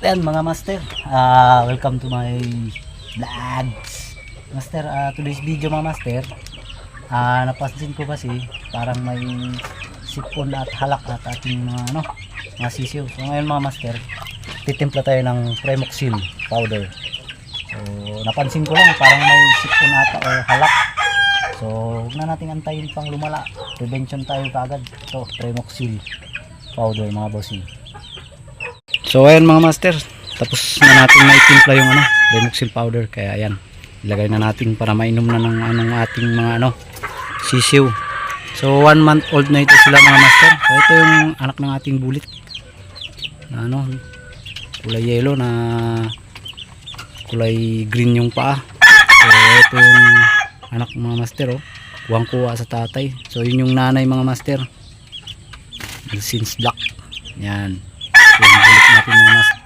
Ayan mga master, welcome to my vlog. Master, today's video mga master, napansin ko kasi parang may sipon at halak at ating mga sisiw. So ngayon mga master, titimpla tayo ng Premoxil powder. So napansin ko lang parang may sipon ata o halak. So huwag na natin antayin pang lumala, prevention tayo kaagad. Ito Premoxil powder mga bossing. So ayan mga master, tapos na natin maitimpla yung Premoxil powder, kaya ayan, ilagay na natin para mainom na ng ating mga sisiw. So 1 month old na ito sila mga master. So ito yung anak ng ating bulit na kulay yellow na kulay green yung paa. So ito yung anak mga master, kuwang kuha sa tatay. So yun yung nanay mga master, since black. Yan yung bulit natin mga master.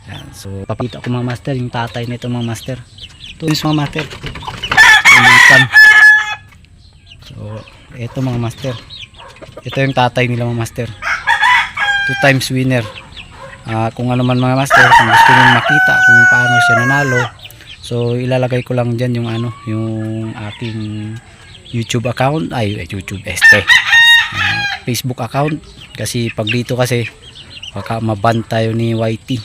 Yan. So papakita ko mga master yung tatay nito mga master. Ito yung mga master, so ito mga master, ito yung tatay nila mga master, 2 times winner. Kung ano man mga master, kung gusto nyo makita kung paano siya nanalo, so ilalagay ko lang dyan yung yung aking YouTube account, Facebook account, kasi pag dito kasi baka maban tayo ni YT.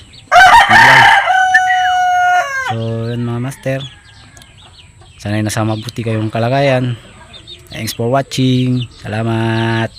So yun mga master, sana'y nasa mabuti kayong kalagayan. Thanks for watching, salamat.